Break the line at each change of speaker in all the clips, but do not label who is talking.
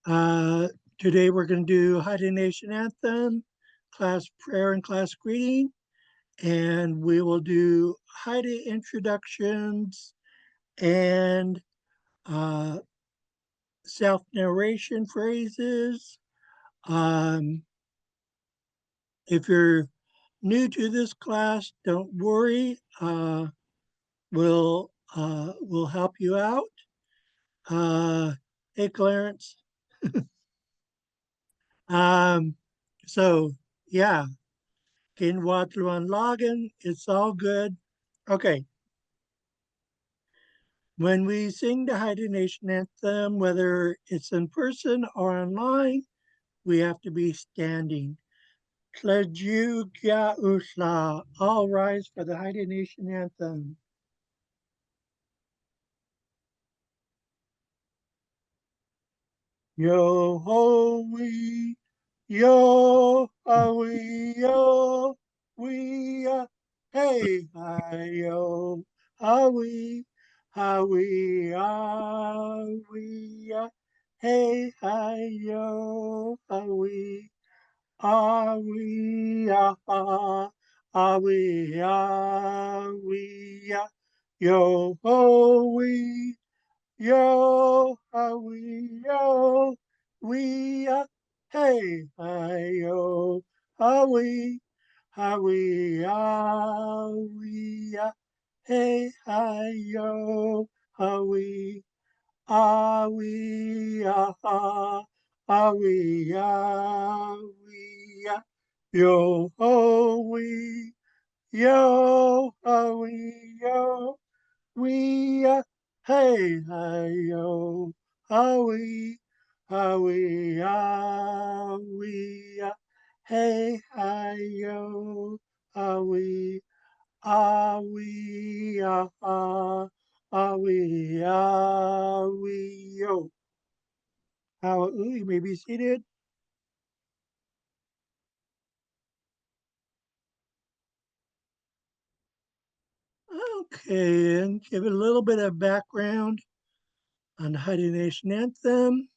Uh, Today we're going to do Haida Nation Anthem, class prayer and class greeting, and we will do Haida introductions and uh, self-narration phrases. Um, if you're new to this class, don't worry. We'll help you out. Uh, hey, Clarence. Um, so yeah, Kinwatluan Logan, it's all good. Okay, when we sing the Haida Nation anthem, whether it's in person or online, we have to be standing. Tlajuga Usla, all rise for the Haida Nation anthem. Yo ho we, yo we, yo we, hey hi yo, we, we, hey hi yo, we, we, we, yo ho we. Yo, we, hey, hi, yo, we, hey, hi, yo, we, we, yo, yo, we, hey, hi, yo, we, hey, hi, yo, we, we, we, yo. You may be seated. Okay, and give it a little bit of background on the Haida Nation anthem.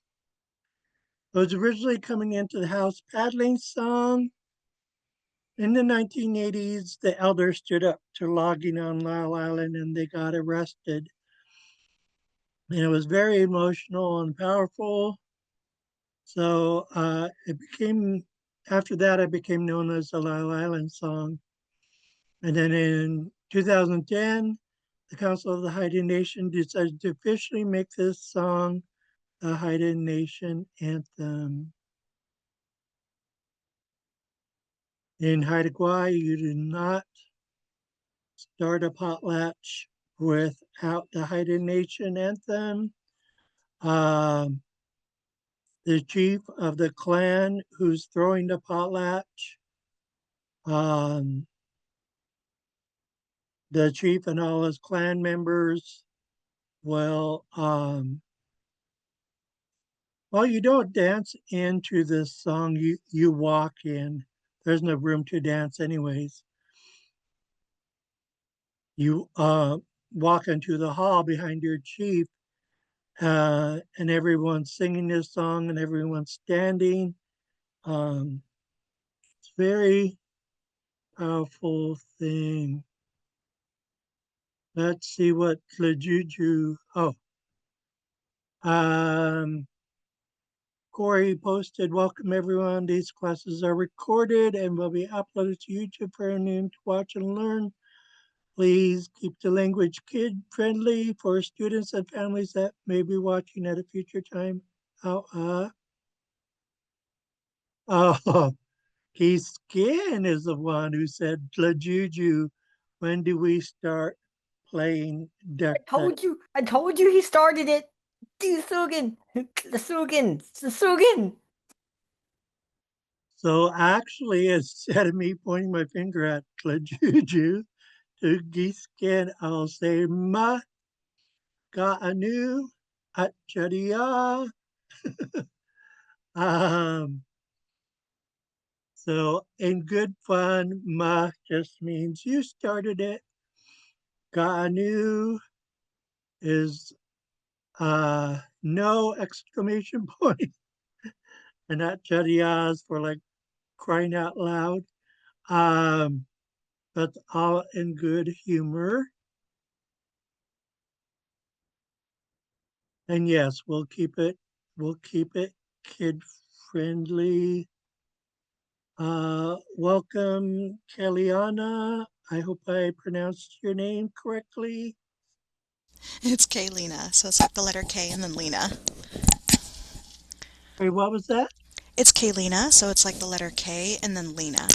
It was originally coming into the house paddling song. In the 1980s, the elders stood up to logging on Lyle Island and they got arrested. And it was very emotional and powerful. So after that, it became known as the Lyle Island song. And then in 2010, the Council of the Haida Nation decided to officially make this song the Haida Nation anthem. In Haida Gwaii, you do not start a potlatch without the Haida Nation anthem. Um, the chief of the clan who's throwing the potlatch, um, the chief and all his clan members will, well, you don't dance into this song, you walk in. There's no room to dance, anyways. You walk into the hall behind your chief, and everyone's singing this song and everyone's standing. It's very powerful thing. Let's see what Tlajuju. Oh, um, Corey posted, welcome everyone. These classes are recorded and will be uploaded to YouTube for anyone to watch and learn. Please keep the language kid friendly for students and families that may be watching at a future time. Oh, oh, Keith Skin is the one who said, Tlajuju, when do we start playing duck duck?
I told you he started it. The Sugan. The Sugan.
So actually, instead of me pointing my finger at Tlajuju to Giskin, I'll say Ma Ga'anu at Chadia. Um, so in good fun, Ma just means you started it. Ga'anu is no exclamation point. and not Judiyas for like crying out loud. Um, but all in good humor. And yes, we'll keep it kid friendly. Welcome, Kellyanna. I hope I pronounced your name correctly.
It's Kaylina, so it's like the letter K and then Lena.
Wait, what was that?
It's Kaylina, so it's like the letter K and then Lena.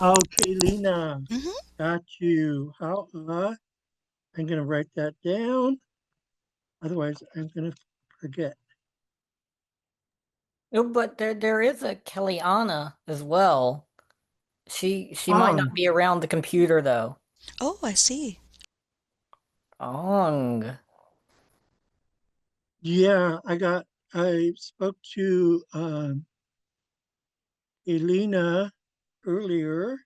Okay, Lena.
Hmm.
Got you. I'm gonna write that down. Otherwise, I'm gonna forget.
No, but there is a Kellyanna as well. She might not
Ong.
be around the computer though.
Oh, I see.
Ong.
Yeah, I spoke to Elena earlier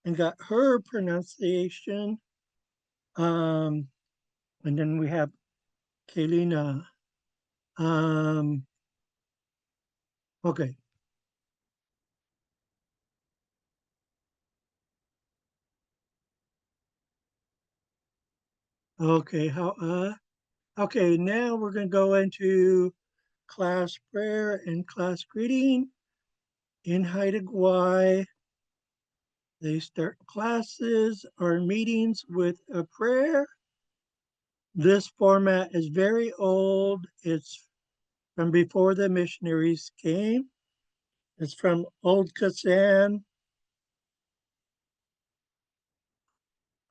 and got her pronunciation. Um, and then we have Kalina. Um, okay. Okay. Okay, now we're gonna go into class prayer and class greeting. In Haida, they start classes or meetings with a prayer. This format is very old. It's from before the missionaries came. It's from Old Kasan.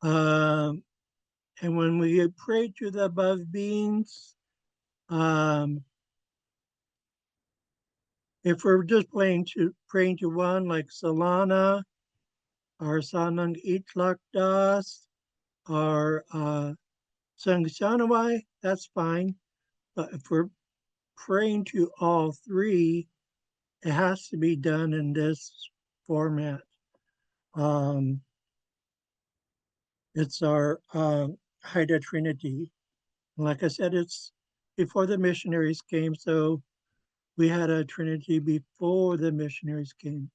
Um, and when we pray to the above beings, um, if we're just praying to one like Solana or Sanang Itlak Das or Sangsanawai, that's fine. But if we're praying to all three, it has to be done in this format. Um, it's our Haida Trinity. Like I said, it's before the missionaries came, so we had a Trinity before the missionaries came.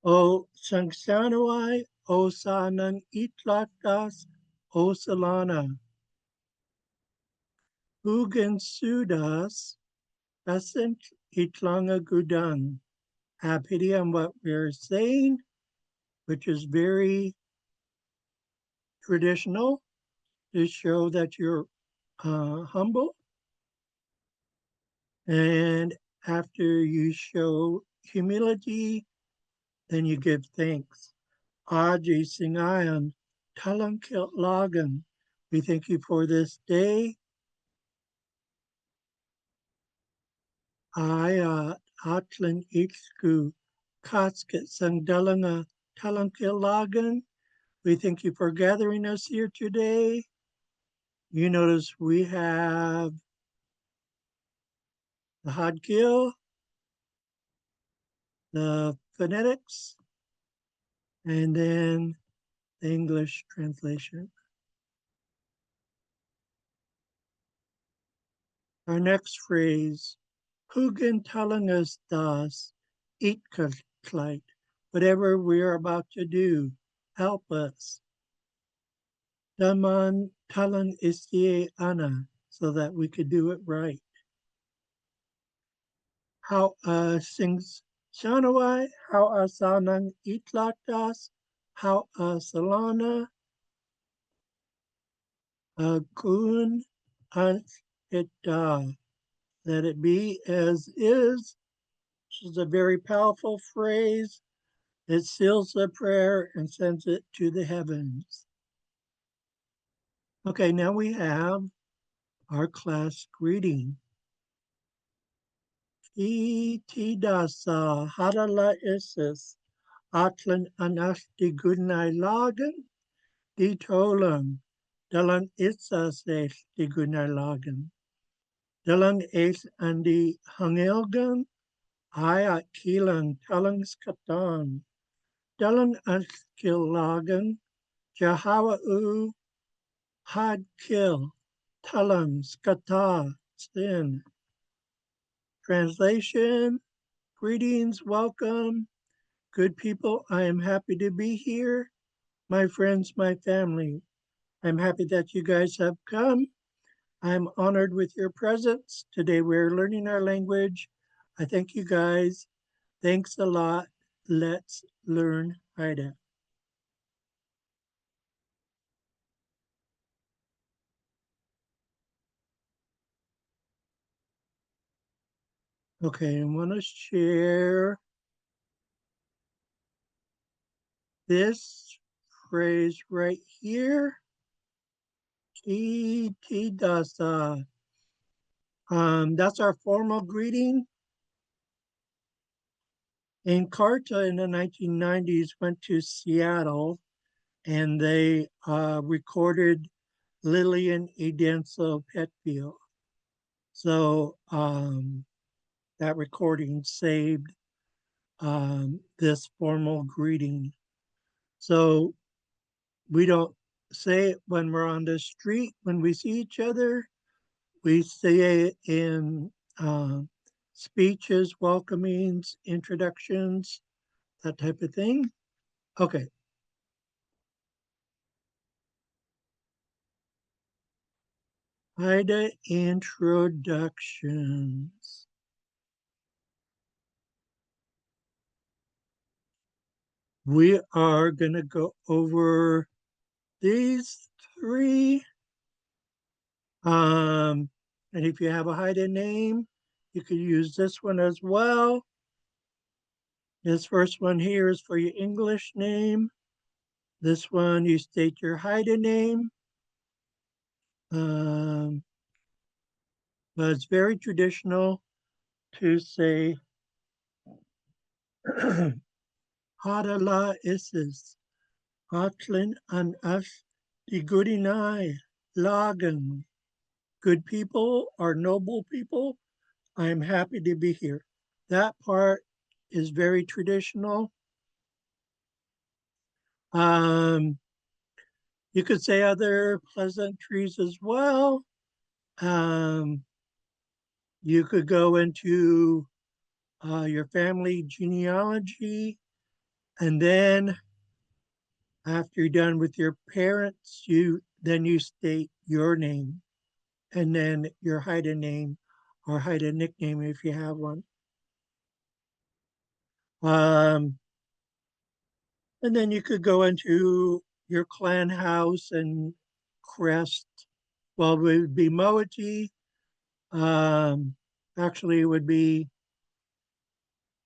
O Sangsanawai, O Sanang Itlaktas, O Salana, Hugan Sudas, Besant Itlanga Gudang. Have pity on what we're saying, which is very traditional to show that you're humble. And after you show humility, then you give thanks. Aji Singayan, Talang Lagan. We thank you for this day. Aya Atlan Ichku, Katsket Sangdalanga Talang Lagan. We thank you for gathering us here today. You notice we have the Xaad Kil, the phonetics, and then the English translation. Our next phrase, Hugen talangas das, Itkaklight. Whatever we are about to do, help us. Daman talan istie ana, so that we could do it right. How sings Shanawai, how sanang itlaktas, how salana, kun ans ita. Let it be as is. This is a very powerful phrase. It seals the prayer and sends it to the heavens. Okay, now we have our class greeting. Itidasa harala isis atlan anasti gunai lagen di tolan dalang isas es di gunai lagen. Dalang es andi hangelgan ayat kilang talang skatan. Dalang askilagan Jahawa u Xaad Kil, Talam, Skata, Sin. Translation, greetings, welcome. Good people, I am happy to be here. My friends, my family, I'm happy that you guys have come. I'm honored with your presence. Today we're learning our language. I thank you guys. Thanks a lot. Let's learn Haida. Okay, I want to share this phrase right here. Dasa. That's our formal greeting. And Carta in the 1990s went to Seattle and they recorded Lillian Edenso Petfield. So that recording saved this formal greeting. So we don't say it when we're on the street, when we see each other. We say it in speeches, welcomings, introductions, that type of thing. Okay. Haida introductions. We are going to go over these three. And if you have a Haida name, you could use this one as well. This first one here is for your English name. This one, you state your Haida name. But it's very traditional to say Hadala Isis, Atlin an Af Digurinai, Lagan. Good people are noble people. I am happy to be here. That part is very traditional. Um, you could say other pleasantries as well. Um, you could go into your family genealogy, and then after you're done with your parents, you state your name, and then your Haida name or Haida nickname if you have one. Um, and then you could go into your clan house and crest. Well, it would be Moiety. Actually, it would be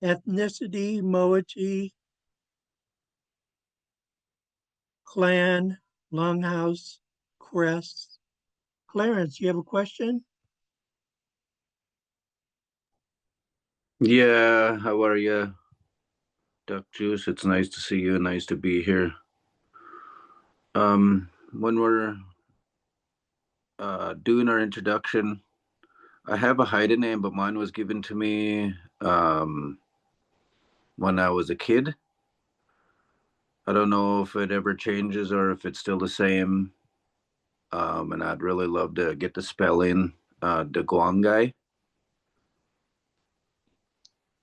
ethnicity, Moiety, clan, longhouse, crest. Clarence, you have a question?
Yeah, how are you, Duck Juice? It's nice to see you. Nice to be here. When we're doing our introduction, I have a Haida name, but mine was given to me when I was a kid. I don't know if it ever changes or if it's still the same. And I'd really love to get the spelling, the Guangai.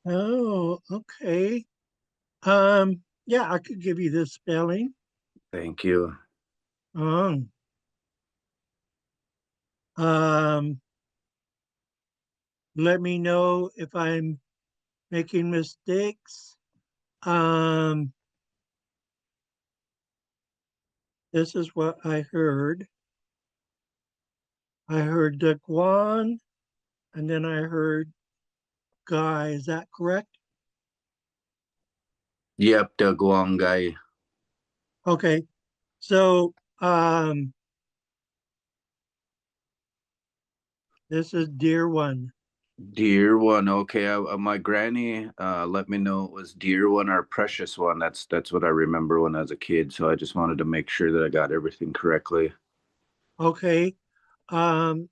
Oh, okay. Yeah, I could give you the spelling.
Thank you.
Um, um, let me know if I'm making mistakes. Um, this is what I heard. I heard Daquan, and then I heard Guy. Is that correct?
Yep, the Guangai.
Okay. So this is Dear One.
Dear one, okay. My granny let me know it was dear one or precious one. That's what I remember when I was a kid. So I just wanted to make sure that I got everything correctly.
Okay. Um,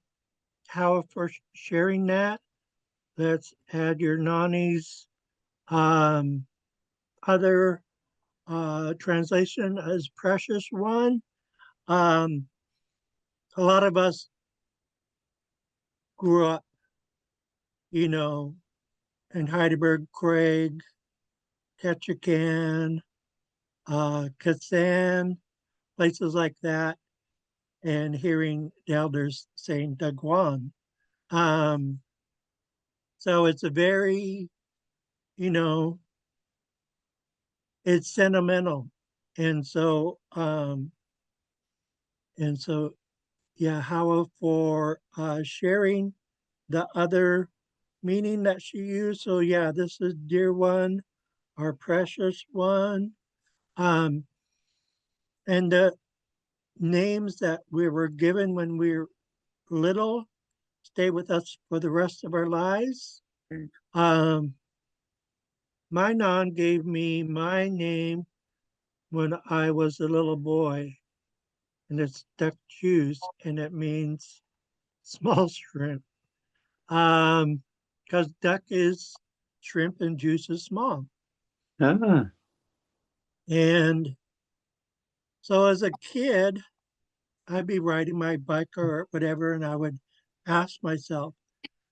how for sharing that? Let's add your Nani's um, other translation as Precious One. Um, a lot of us grew up you know, and Heidelberg Craig, Ketchikan, Kazan, places like that, and hearing the elders saying Dagwan. Um, so it's a very, you know, it's sentimental. And so, um, and so, yeah, how for sharing the other meaning that she used. So yeah, this is dear one, our precious one. Um, and the names that we were given when we were little stay with us for the rest of our lives. Um, my non gave me my name when I was a little boy, and it's duck juice, and it means small shrimp. Um, because duck is shrimp and juice is small.
Ah,
And so as a kid, I'd be riding my bike or whatever, and I would ask myself,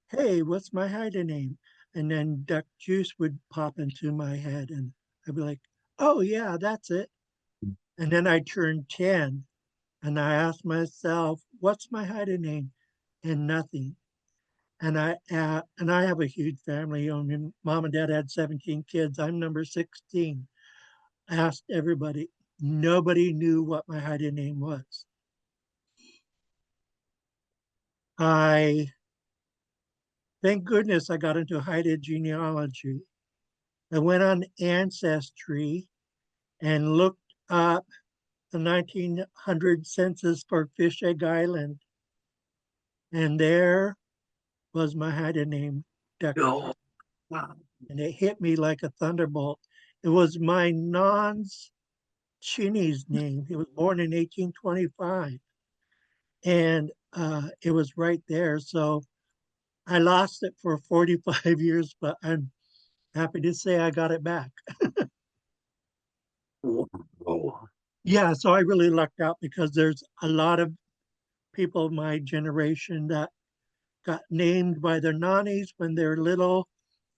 hey, what's my hiding name? And then duck juice would pop into my head, and I'd be like, oh, yeah, that's it. And then I turned 10, and I asked myself, what's my hiding name? And nothing. And I have a huge family. I mean, mom and dad had 17 kids. I'm number 16. I asked everybody. Nobody knew what my hiding name was. I Thank goodness I got into hidden genealogy. I went on Ancestry and looked up the 1900 census for Fish Egg Island, and there was my hidden name, Duck
oh,
Juice. And it hit me like a thunderbolt. It was my non's Chinny's name. He was born in 1825, and it was right there. So I lost it for 45 years, but I'm happy to say I got it back.
oh.
Yeah, so I really lucked out because there's a lot of people my generation that got named by their nannies when they're little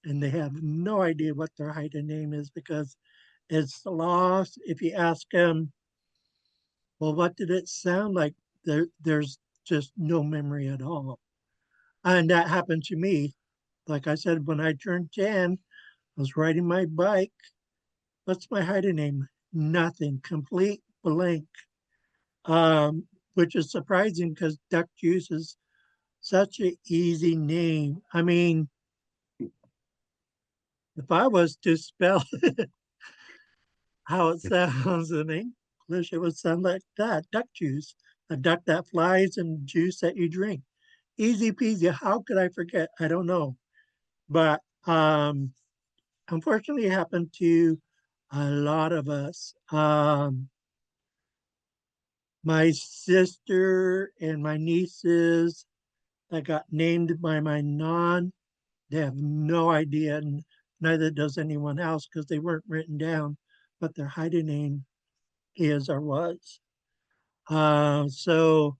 and they have no idea what their hidden name is because it's lost. If you ask them, well, what did it sound like? There's just no memory at all. And that happened to me. Like I said, when I turned 10, I was riding my bike. What's my hidden name? Nothing, complete blank. Which is surprising because duck juice is such an easy name. I mean, if I was to spell how it sounds in English, it would sound like that, duck juice, a duck that flies and juice that you drink. Easy peasy. How could I forget? I don't know. But unfortunately, it happened to a lot of us. My sister and my nieces that got named by my non, they have no idea, and neither does anyone else because they weren't written down what their hiding name is or was. So,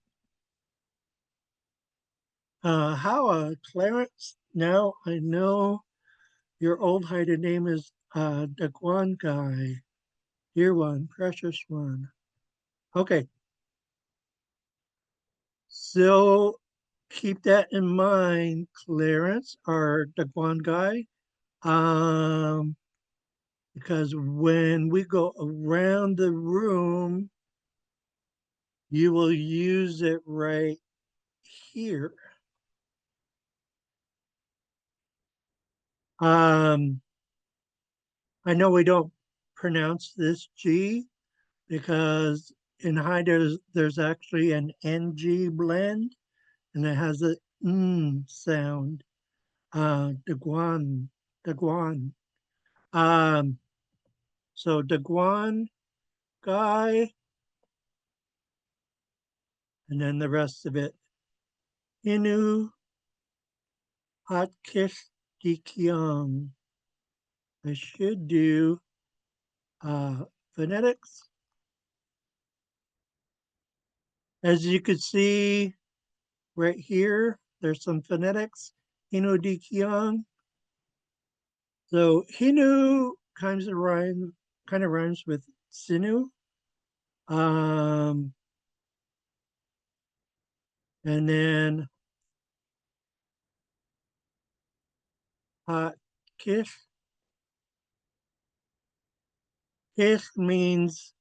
how Clarence? Now I know your old hiding name is the Guan guy, dear one, precious one. Okay, so keep that in mind, Clarence, or the Guan guy. Um, because when we go around the room, you will use it right here. Um, I know we don't pronounce this G because in high there's actually an NG blend and it has a sound. Daguan, Daguan. Um, so Daguan guy, and then the rest of it. Inu Hatkish Dikyung. I should do phonetics. As you can see right here, there's some phonetics. Hinu di Kiang. So Hinu kind of rhymes with Sinu. Um, and then Kish. Kish means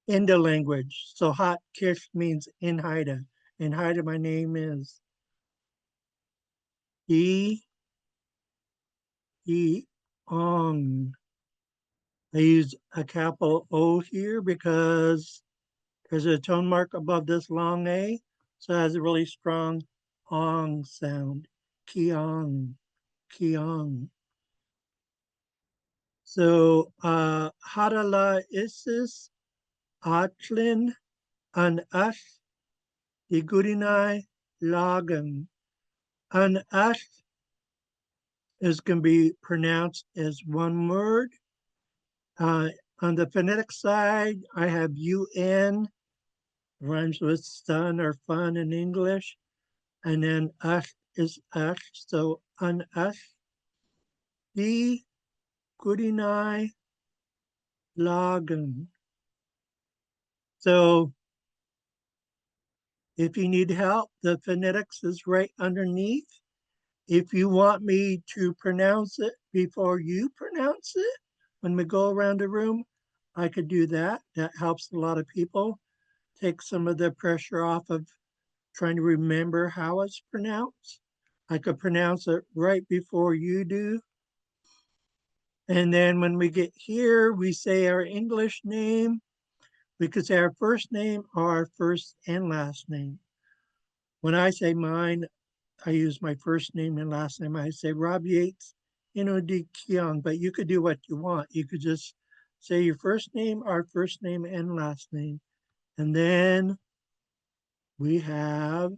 in the language. So Hot Kish means in Haida. In Haida, my name is E E Ong. I use a capital O here because there's a tone mark above this long A. So it has a really strong ong sound. Kiong, kiong. So Hadala Isis, Atlin, An Ash, Igurinai, Lagan. An Ash is going to be pronounced as one word. On the phonetic side, I have UN, rhymes with sun or fun in English. And then ash is ash, so an ash. Di Kudinai Lagan. So if you need help, the phonetics is right underneath. If you want me to pronounce it before you pronounce it, when we go around the room, I could do that. That helps a lot of people. Take some of the pressure off of trying to remember how it's pronounced. I could pronounce it right before you do. And then when we get here, we say our English name. We could say our first name or our first and last name. When I say mine, I use my first name and last name. I say Rob Yates, Di Kiang, but you could do what you want. You could just say your first name, our first name and last name. And then we have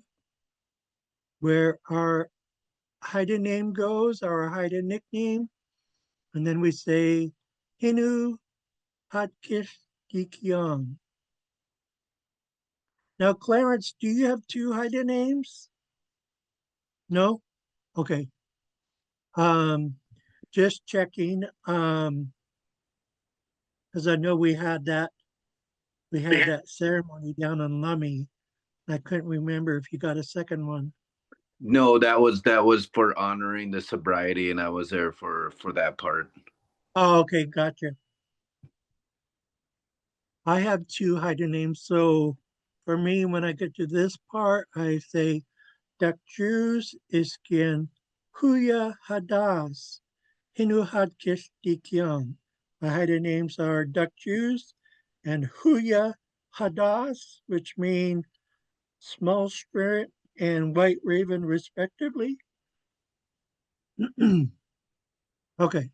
where our Haida name goes, our Haida nickname. And then we say Hinu Hatkish Kikiang. Now, Clarence, do you have two Haida names? No? Okay. Um, just checking. Because I know we had that ceremony down in Lummi. I couldn't remember if you got a second one.
No, that was for honoring the sobriety, and I was there for that part.
Oh, okay, gotcha. I have two Haida names, so for me, when I get to this part, I say Dakjus Iskian Huya Hadas Hinu Hadkish Dikyang. My Haida names are Dakjus and Huya Hadas, which mean small spirit and white raven, respectively. Okay,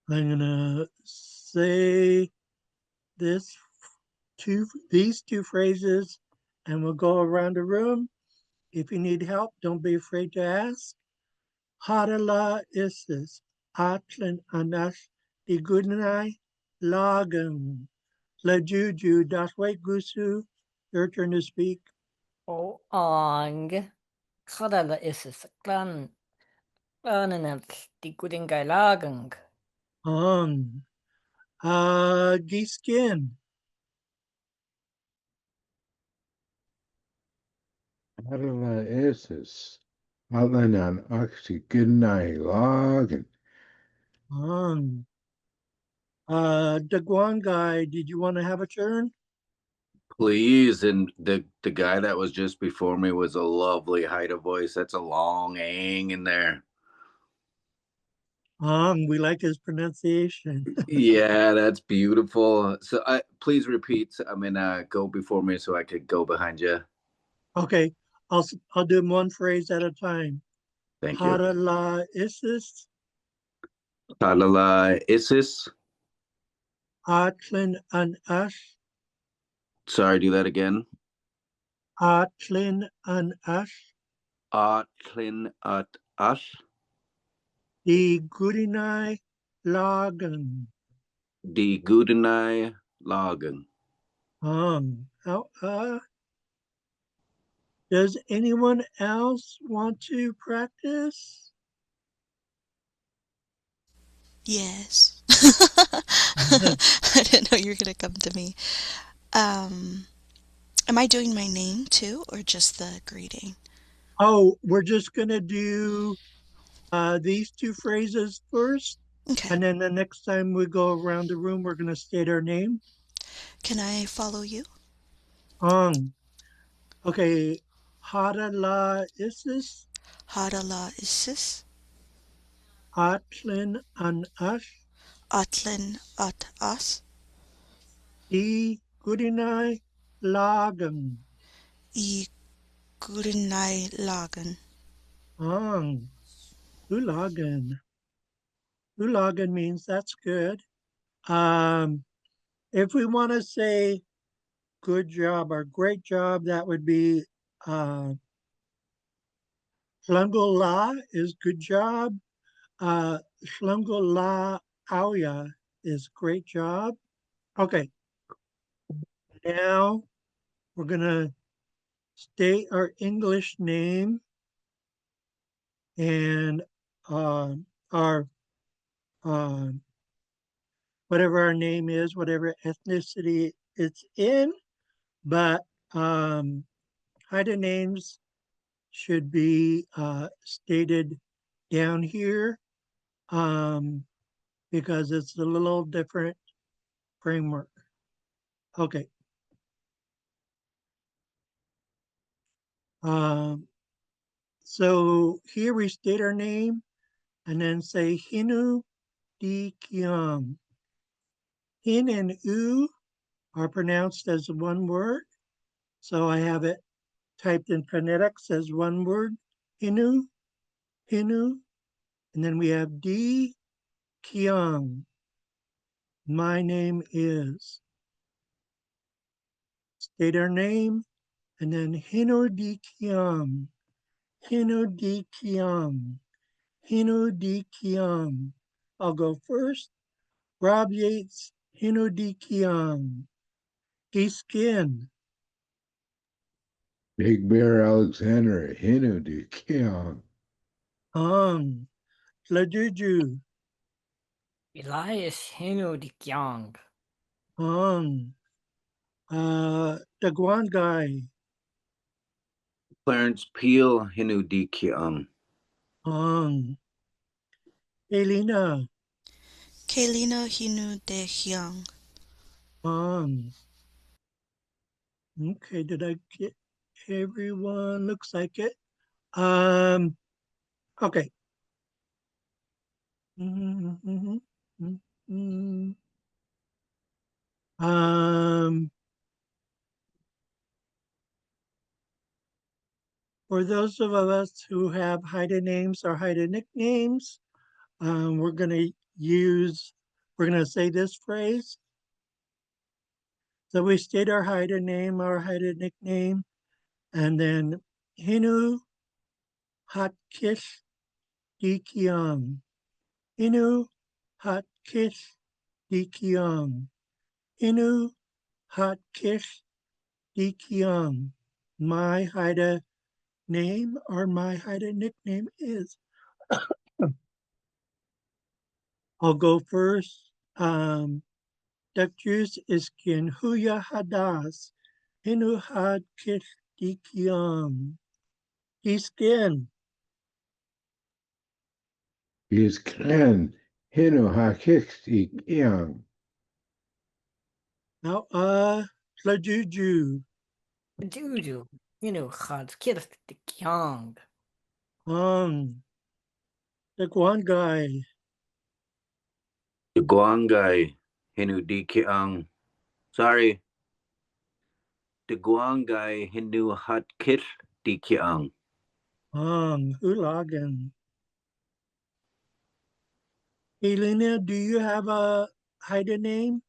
I'm gonna say this these two phrases, and we'll go around the room. If you need help, don't be afraid to ask. Harala isis, atlan anas, digunai, lagam. Lajuju, dasway gusu. Your turn to speak.
O ang. Kadala is klan. Klaninat di kuding kailagang.
On. Giskin.
Adela Isis. Atlanan Akshi Gidnai Logan.
On. Daguangai, did you want to have a turn?
Please, and the guy that was just before me was a lovely Haida voice. That's a long ang in there.
We like his pronunciation.
Yeah, that's beautiful. So I please repeat. I'm gonna go before me so I could go behind you.
Okay, I'll do them one phrase at a time.
Thank you.
Harala isis,
Talala Isis.
Atlin an ash,
Sorry, do that again.
Atlin an ash,
Atlin at Ash.
the Gudinai Lagan.
Die Gudenai Lagen.
How Does anyone else want to practice?
Yes. I didn't know you were gonna come to me. Um, am I doing my name too, or just the greeting?
Oh, we're just going to do these two phrases first.
Okay.
And then the next time we go around the room, we're going to state our name.
Can I follow you?
Ong. Okay. Hara la isis,
Hadala Isis,
atlin an ash,
Atlin at As,
di gudinai lagan.
I Gurnai Lagan.
Ong. Ulagan. Ulagan means that's good. Um, if we want to say good job or great job, that would be Shlungo la is good job. Shlungo la auya is great job. Okay, now we're gonna state our English name and our um, whatever our name is, whatever ethnicity it's in. But hidden names should be stated down here um, because it's a little different framework. Okay. Um, so here we state our name and then say Hinu Di Kiam. Hin and U are pronounced as one word. So I have it typed in phonetics as one word. Hinu, Hinu. And then we have Di Kiam. My name is. State our name and then Hinu Di Kiam. Hinu Di Kiam. Hinu Di Kiam. I'll go first. Rob Yates, Hinu Di Kiam. Skin.
Big Bear Alexander, Hinu du Keong.
Ang. Tlajuju.
Elias Hino di Kyang.
Ang. Daguan Guy.
Clarence Peel, Hinu Di Kiang.
Ang. Elena.
Kailina Hinu de Hyang.
Ang. Okay, did I get everyone? Looks like it. Um, okay. Mhm, mhm, mhm. Um, for those of us who have hidden names or hidden nicknames, we're going to we're going to say this phrase. So we state our hidden name, our hidden nickname, and then Hinu Hat Kish Di Kiang. Hinu Hat Kish Di Kiang. Hinu Hat Kish Di Kiang. My Haida name or my Haida nickname is. I'll go first. Duck juice is kin huya hadas. Hinu had kish Di Kiang. Di skin.
Is Klan, Hinu Hakixi Keong.
Now Tlajuju.
Juju. Xaad Kil Kyang.
The Guangai.
The Guangai, Hinu Di Kiang. Sorry. The Guangai, Hinu Hat Kit Di Kiang.
Hulagan. Elena, do you have a hidden name?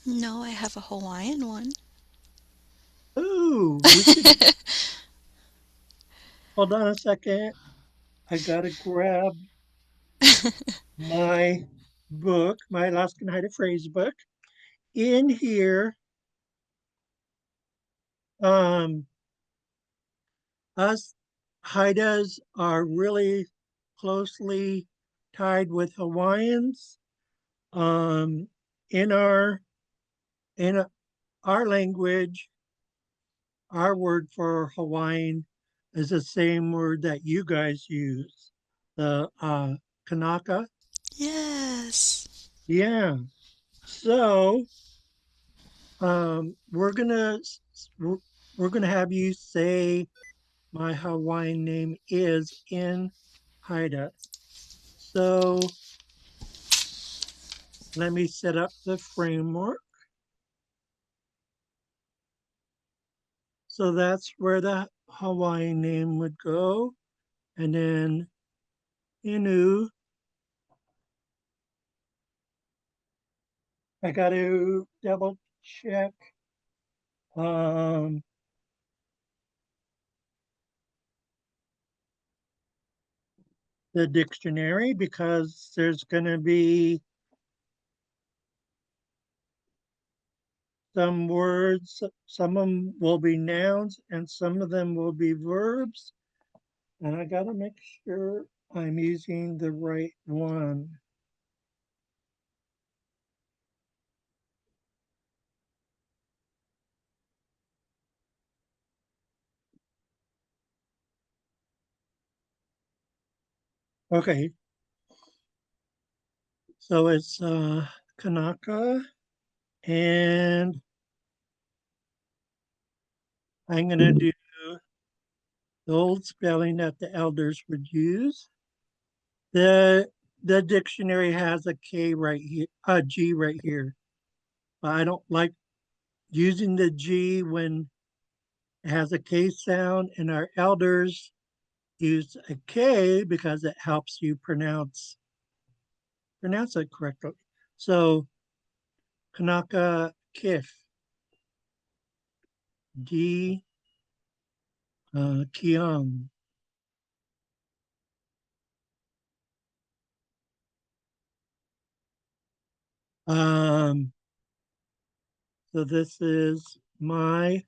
No, I have a Hawaiian one.
Oh, we could hold on a second. I gotta grab my book, my Alaskan Haida phrase book. In here, um, Us Haidas are really closely tied with Hawaiians. Um, in our language, our word for Hawaiian is the same word that you guys use, the Kanaka.
Yes.
Yeah. So we're we're, we're gonna have you say my Hawaiian name is in Haida. So let me set up the framework. So that's where the Hawaiian name would go. And then Inu, I got to double check um, the dictionary because there's going to be some words, some of them will be nouns and some of them will be verbs. And I got to make sure I'm using the right one. Okay, so it's Kanaka, and I'm going to do the old spelling that the elders would use. The the dictionary has a K right here, a G right here. But I don't like using the G when it has a K sound, and our elders use a K because it helps you pronounce it correctly. So Kanaka Kif, D Kiang. Um, so this is my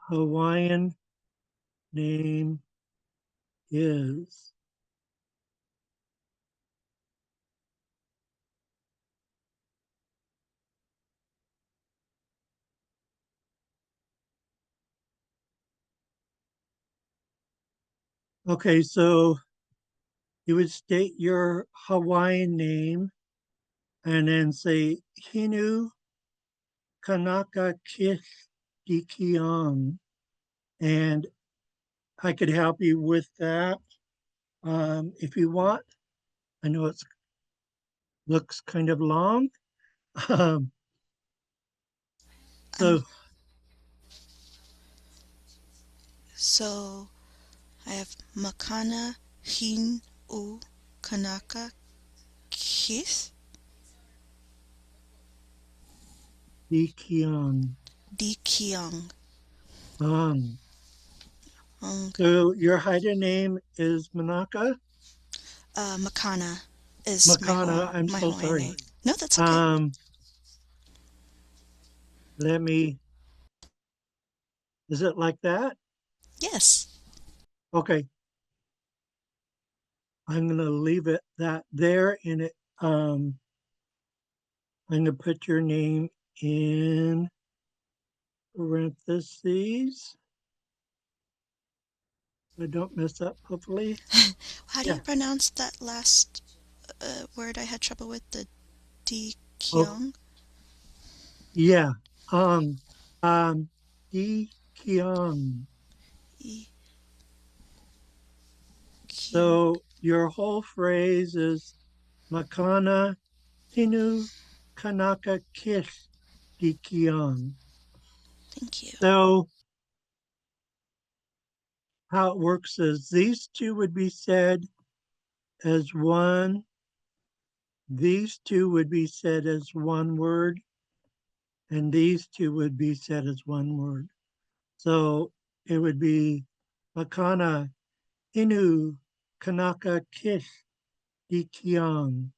Hawaiian name is. Okay, so you would state your Hawaiian name and then say Hinu Kanaka Kith Dikiang. And I could help you with that if you want. I know it looks kind of long. Um,
Um,
so,
so I have Makana Hin U Kanaka Kith
Dikiang.
Di Kiang.
Um,
Okay.
so your Haida name is Manaka?
Makana is
Makana, I'm
my
so
Hawaiian
sorry.
name. No, that's okay.
Um, let me, is it like that?
Yes.
Okay, I'm gonna leave it that there and it I'm gonna put your name in parentheses. I don't mess up, hopefully.
How do you
Yeah.
pronounce that last word I had trouble with? The Di
Oh,
Kiang?
yeah. Um, Di Kiang.
I Kiang.
So your whole phrase is Makana Hinu Kanaka Kish Di Kiang.
Thank you.
So how it works is these two would be said as one, these two would be said as one word, and these two would be said as one word. So it would be Makana Inu Kanaka Kish Dikyang.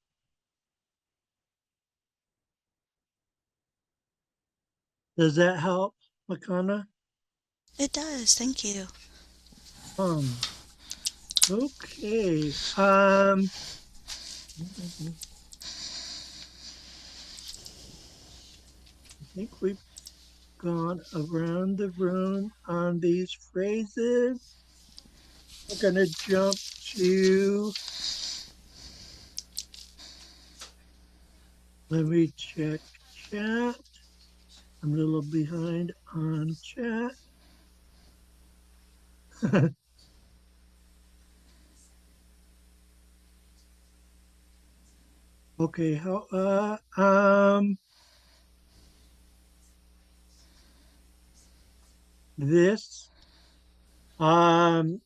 Does that help, Makana?
It does. Thank you.
Um, okay. I think we've gone around the room on these phrases. We're going to jump to, let me check chat. I'm a little behind on chat. Okay, this, um,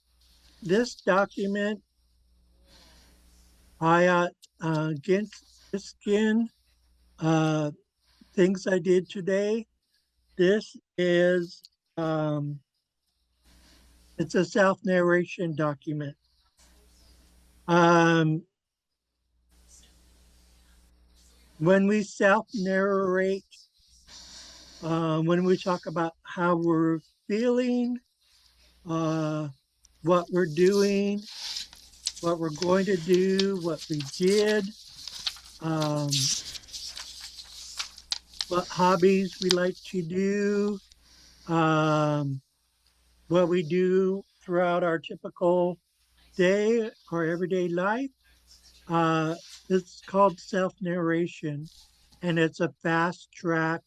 this document, I, against skin, uh, things I did today. This is, um, it's a self-narration document. Um, when we self-narrate, when we talk about how we're feeling, uh, what we're doing, what we're going to do, what we did, um, what hobbies we like to do, um, what we do throughout our typical day or everyday life. Uh, it's called self narration, and it's a fast track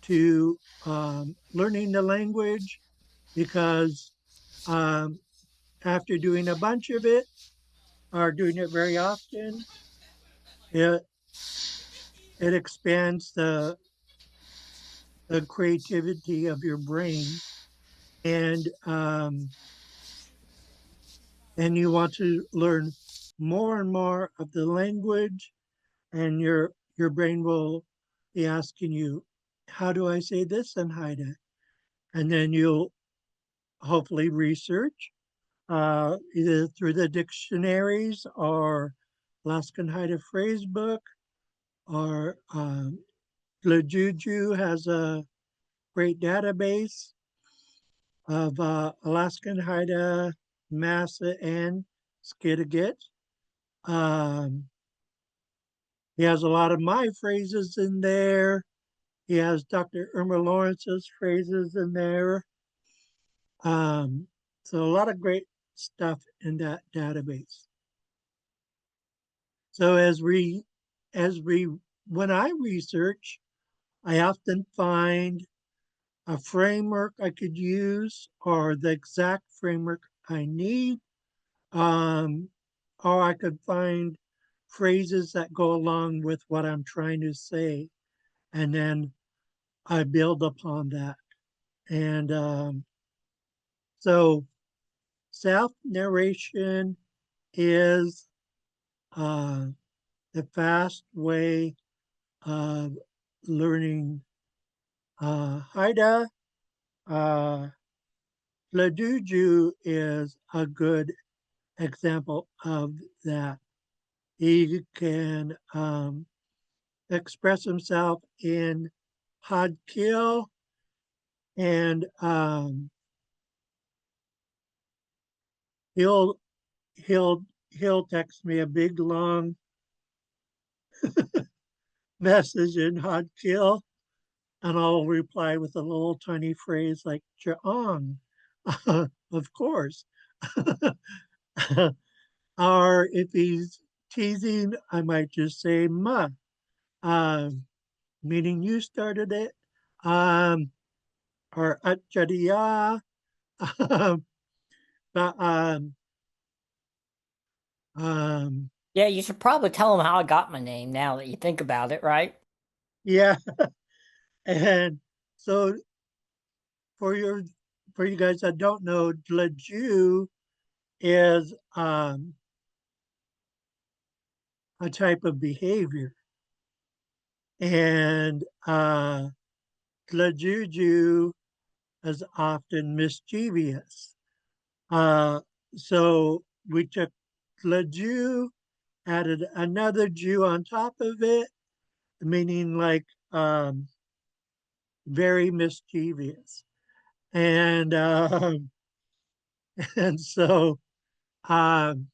to learning the language because um, after doing a bunch of it or doing it very often, it, it expands the creativity of your brain and and you want to learn more and more of the language and your brain will be asking you, how do I say this in Haida? And then you'll hopefully research either through the dictionaries or Alaskan Haida phrase book or Lejuju has a great database of Alaskan Haida, Massa, and Skidegate. Um, he has a lot of my phrases in there. He has Dr. Irma Lawrence's phrases in there. Um, so a lot of great stuff in that database. So as we, when I research, I often find a framework I could use or the exact framework I need. Um, or I could find phrases that go along with what I'm trying to say. And then I build upon that. And so self narration is uh, the fast way of learning Haida. Uh, Laduju is a good example of that. He can express himself in Xaad Kil and he'll he'll text me a big long message in Xaad Kil and I'll reply with a little tiny phrase like Cha'ong, of course. Or if he's teasing, I might just say Ma, um, meaning you started it, or Atchadiya. But um,
Yeah, you should probably tell them how I got my name now that you think about it, right?
yeah, and so for your for you guys that don't know, Dlaju is a type of behavior, and Dlajuju is often mischievous. Uh, so we took Dlaju, added another Jew on top of it, meaning like very mischievous. And and so um,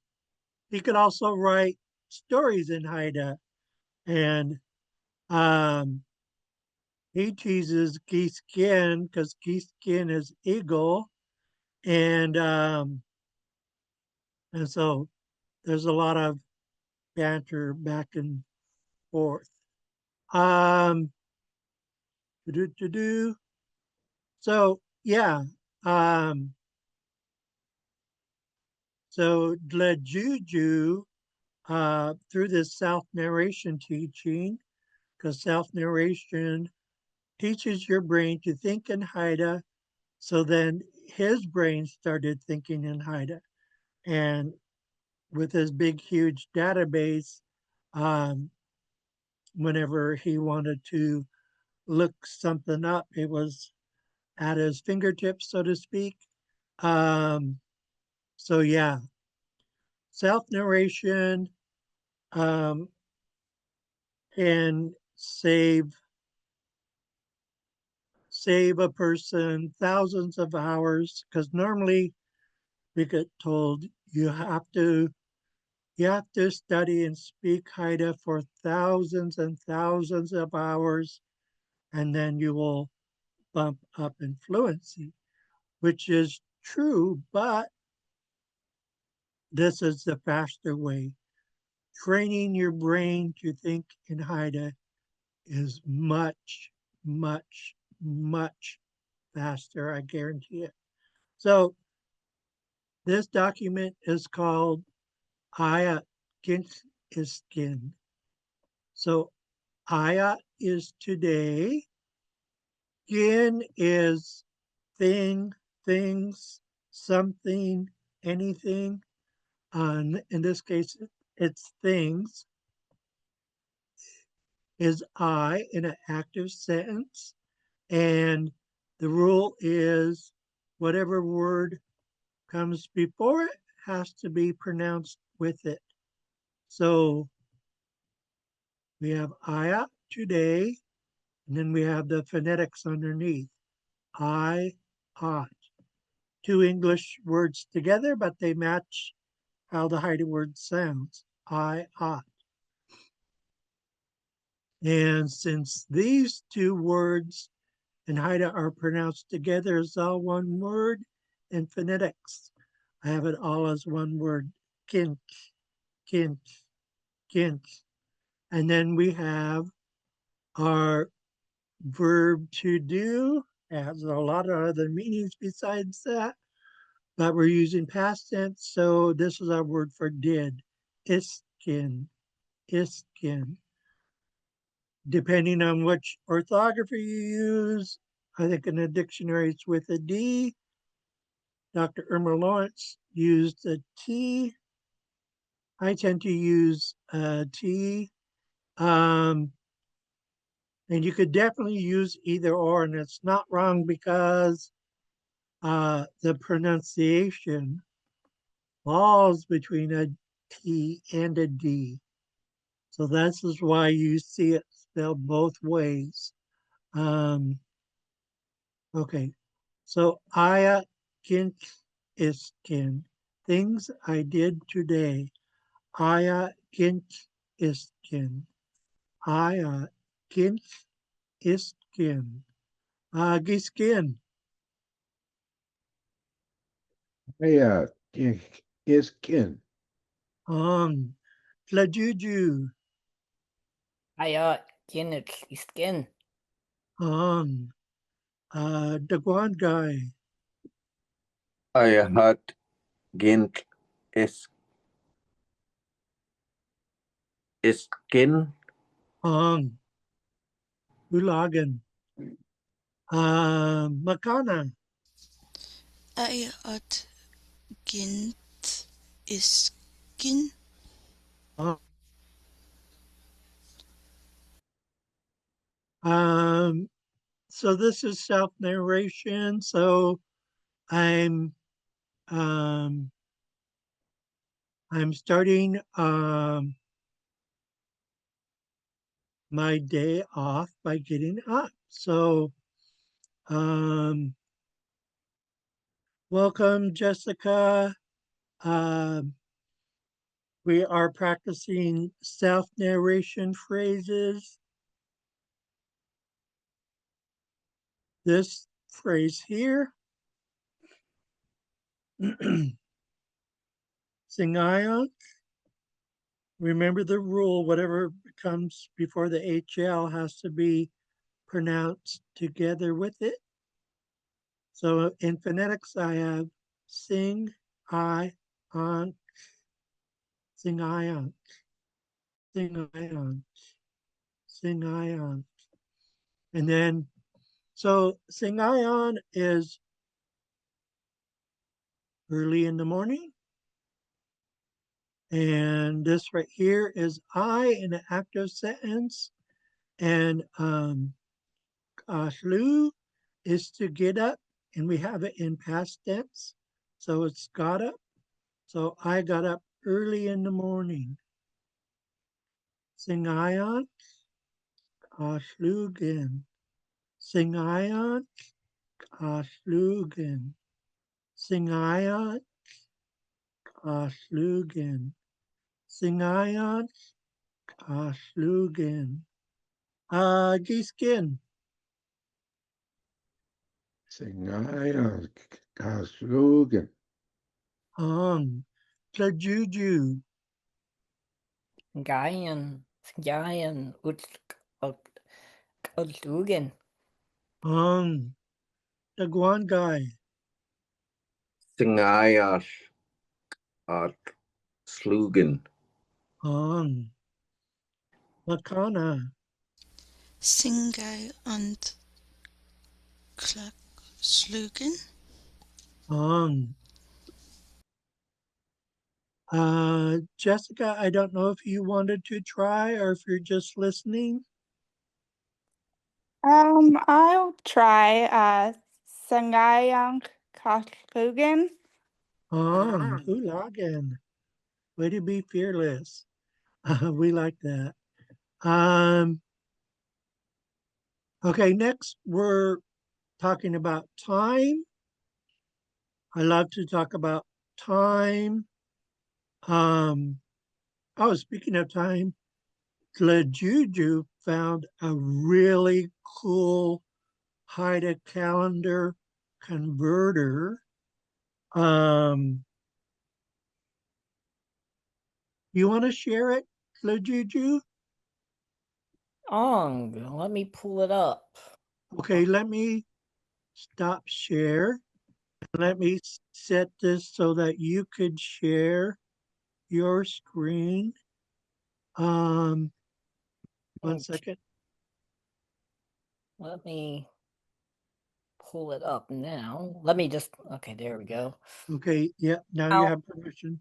he could also write stories in Haida. And um, he chooses Giskin because Giskin is eagle. And and so there's a lot of banter back and forth. Um, do. So yeah, um, so Dlejuju through this self narration teaching, because self narration teaches your brain to think in Haida. So then his brain started thinking in Haida, and with his big, huge database, um, whenever he wanted to look something up, it was at his fingertips, so to speak. Um, so yeah, self narration um, can save a person thousands of hours because normally we get told you have to study and speak Haida for thousands and thousands of hours, and then you will bump up in fluency, which is true, but this is the faster way. Training your brain to think in Haida is much, much, much faster, I guarantee it. So this document is called Aya Gint Iskin. So Aya is today, Gin is thing, things, something, anything. In this case, it's things. Is I in an active sentence. And the rule is whatever word comes before it has to be pronounced with it. So we have Aya today, and then we have the phonetics underneath. I, ought. Two English words together, but they match how the Haida word sounds. I, ought. And since these two words in Haida are pronounced together as all one word in phonetics, I have it all as one word, kint, kint, kint. And then we have our verb to do. It has a lot of other meanings besides that, but we're using past tense, so this is our word for did. Iskin, iskin. Depending on which orthography you use, I think in the dictionary it's with a D. Dr. Irma Lawrence used a T. I tend to use a T. Um, and you could definitely use either or, and it's not wrong because the pronunciation falls between a T and a D. So this is why you see it spelled both ways. Um, okay, so Aya Kint Iskin, things I did today. Aya Kint Iskin. Aya Kint Iskin. Giskin.
Aya is kin.
On. Tlajuju.
Aya, kin, skin.
On. Daguan guy.
Ayahat Gint is Iskin.
On. Ulagan. Makana.
Ay at gint iskin.
Uh, Um, so this is self narration. So I'm um, I'm starting my day off by getting up. So um, Welcome, Jessica. Um, we are practicing self-narration phrases. This phrase here, Singayon. Remember the rule, whatever comes before the HL has to be pronounced together with it. So in phonetics, I have sing, I, on, sing, I, on, sing, I, on, sing, I, on. And then, so sing, I, on is early in the morning. And this right here is I in an active sentence. And Ashlu is to get up, and we have it in past tense. So it's got up. So I got up early in the morning. Singayon, Ashlugen. Singayon, Ashlugen. Singayon, Ashlugen. Singayon, Ashlugen. Giskin.
Singayon Kaslugan.
Tlajuju.
Gayan, Utlugen.
Tagwangai.
Singayash at Slugan.
Makana.
Singay und Slugen.
Jessica, I don't know if you wanted to try or if you're just listening.
I'll try Sangayang Kaslugan.
Hulagan. Way to be fearless. We like that. Um, okay, next we're talking about time. I love to talk about time. Oh, speaking of time, Tlajuju found a really cool Haida calendar converter. You want to share it, Tlajuju?
Let me pull it up.
Okay, let me stop share. Let me set this so that you could share your screen. One
Okay.
second.
Let me pull it up now. Let me just, okay, there we go.
Okay, yeah, now you have permission.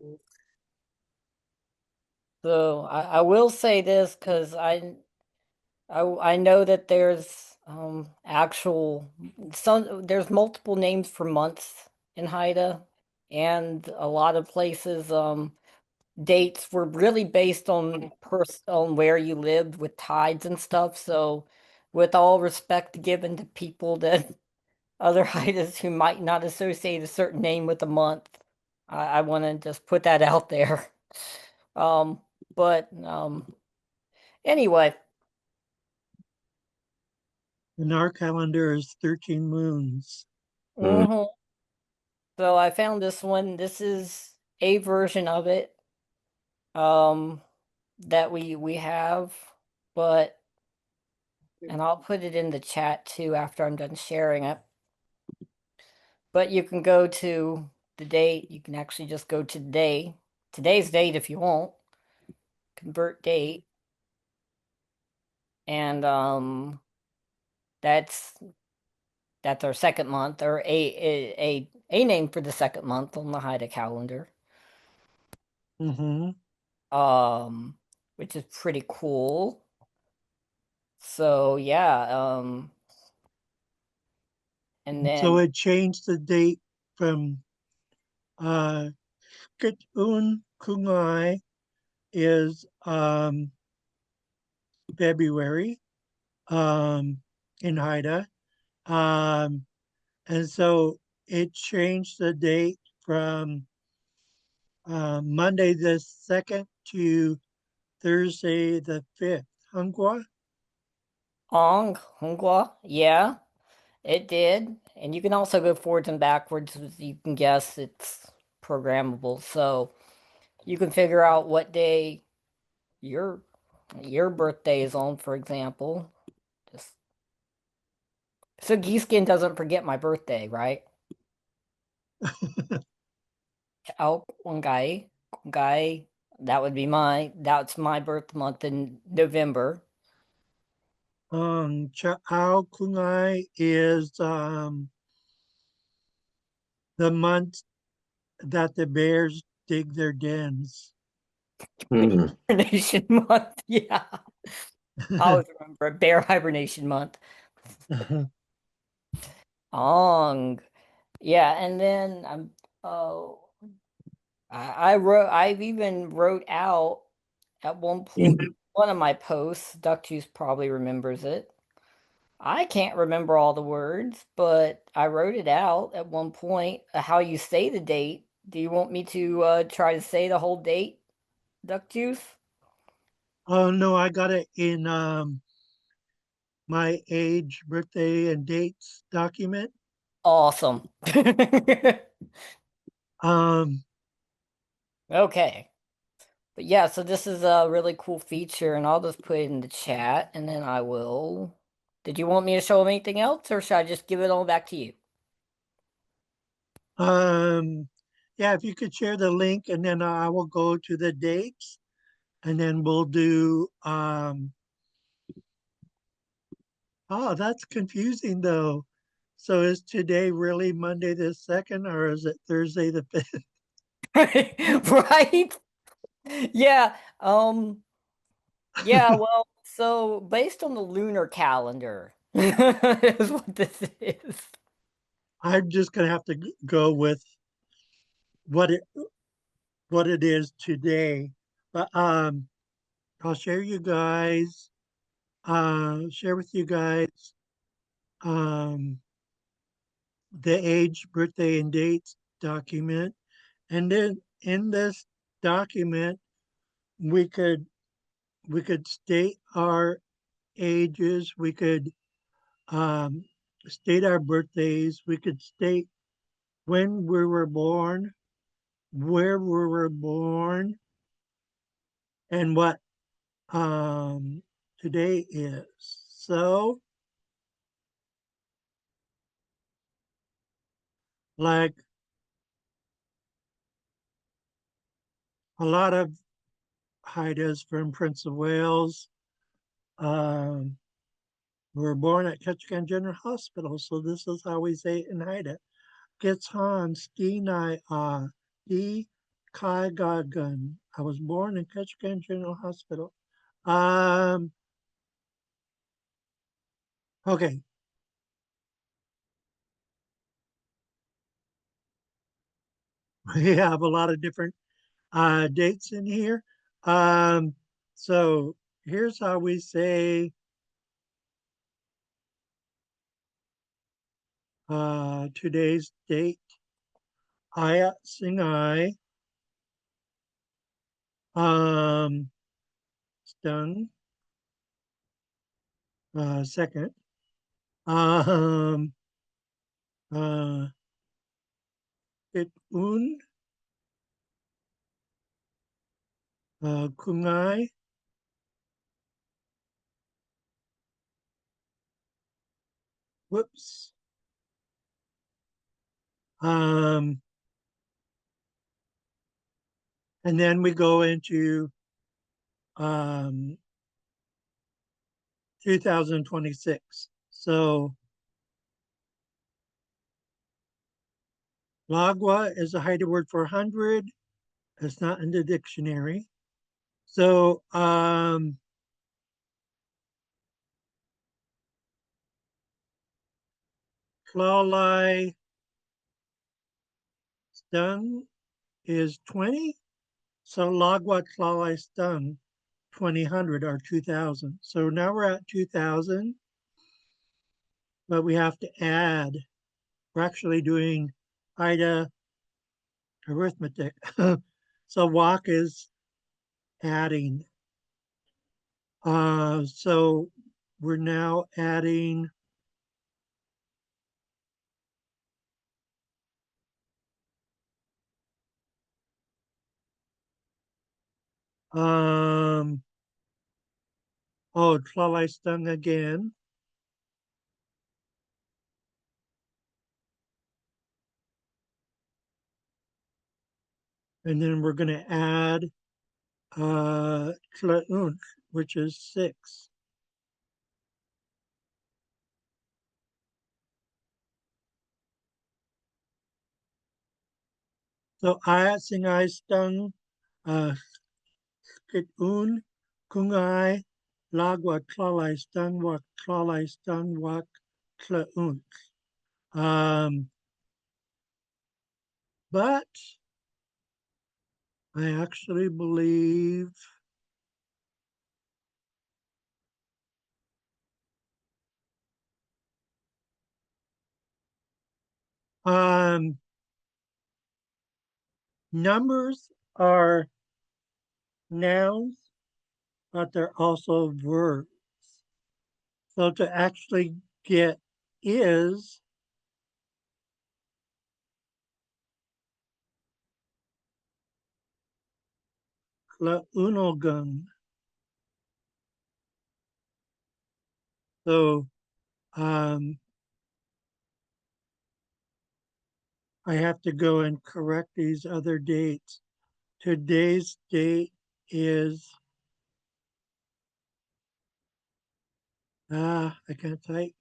So I will say this because I know that there's there's multiple names for months in Haida, and a lot of places dates were really based on where you lived with tides and stuff. So with all respect given to people that other Haidas who might not associate a certain name with a month, I want to just put that out there. Um, but anyway.
And our calendar is 13 moons.
Mhm. So I found this one. This is a version of it um that we have, but and I'll put it in the chat too after I'm done sharing it. But you can go to the date. You can actually just go to today's date if you want. Convert date. And that's that's our second month or a name for the second month on the Haida calendar.
Mm-hmm.
Which is pretty cool. So yeah, and
So
then
it changed the date from Kitun Kungai is February in Haida. And so it changed the date from Monday the 2nd to Thursday the 5th. Hungwa?
Hongwa, yeah, it did. And you can also go forwards and backwards. You can guess it's programmable, so you can figure out what day your your birthday is on, for example. Just so Geeskin doesn't forget my birthday, right? Oh, one guy. That's my birth month in November.
Cha'ao Kunai is the month that the bears dig their dens.
Hibernation month, yeah. I always remember Bear Hibernation Month. Ong. Yeah, and then oh I've even wrote out at one point one of my posts, Duckjuice probably remembers it. I can't remember all the words, but I wrote it out at one point, how you say the date. Do you want me to try to say the whole date, Duckjuice?
Oh no, I got it in my age, birthday, and dates document.
Awesome.
Um,
Okay. But yeah, so this is a really cool feature, and I'll just put it in the chat, and then I will. Did you want me to show them anything else, or should I just give it all back to you?
um, yeah, if you could share the link, and then I will go to the dates, and then we'll do. Oh, that's confusing though. So is today really Monday the 2nd, or is it Thursday the 5th?
Right? Yeah. Yeah, well, so based on the lunar calendar is what this is.
I'm just gonna have to go with what it what it is today. But I'll share with you guys um the age, birthday, and dates document. And then in this document, we could we could state our ages, we could um, state our birthdays, we could state when we were born, where we were born, and what um, today is. So, like a lot of Haidas from Prince of Wales um, were born at Ketchikan General Hospital. So this is how we say it in Haida. Gets Han Ski Nai Di Kai Gagun. I was born in Ketchikan General Hospital. Um, okay. We have a lot of different dates in here. Um, so here's how we say today's date. Ayat Singai, Stung, second. Um, uh, It Un, Kungai, whoops. Um, and then we go into um, 2026. So Lagwa is a Haida word for 100. It's not in the dictionary. So Tlalai Stung is 20. So Lagwa Tlalai Stung 2000 or 2000. So now we're at 2000, but we have to add. We're actually doing Ida arithmetic. So walk is adding. So we're now adding Tralaistung again. And then we're going to add Tlaunk, which is 6. So ayat singai stung skitun kungai lagwa klalai stung wak klalai stung wak Tlaunk. But I actually believe numbers are nouns, but they're also verbs. So to actually get is, Klaunogun. So I have to go and correct these other dates. Today's date is, I can't type,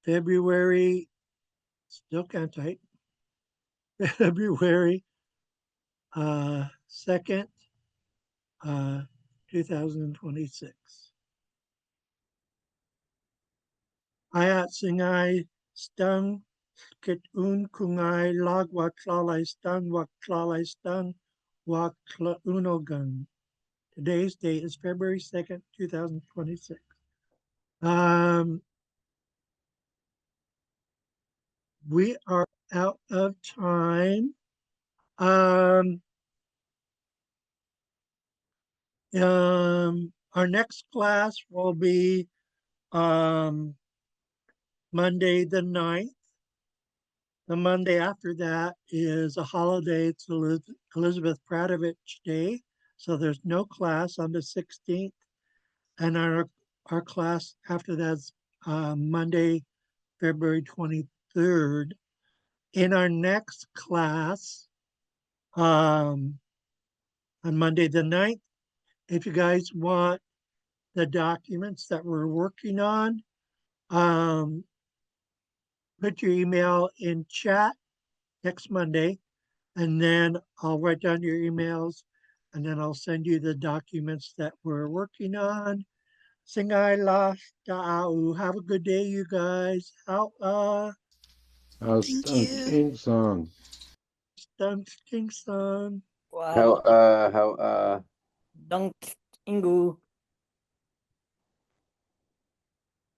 February, still can't type, February 2nd, 2026. Ayat singai stung kit un kungai lag wa klalai stung wa klalai stung wa unogun. Today's date is February 2nd, 2026. We are out of time. Our next class will be Monday the 9th. The Monday after that is a holiday. It's Elizabeth Pradovich Day. So there's no class on the 16th. And our class after that's Monday, February 23rd. In our next class, on Monday the 9th, if you guys want the documents that we're working on, put your email in chat next Monday, and then I'll write down your emails, and then I'll send you the documents that we're working on. Singai la ta'au. Have a good day, you guys. How
How's
Thank
Stunk
you.
King Song?
Stung King Song.
Wow.
How
Dunk Ingu.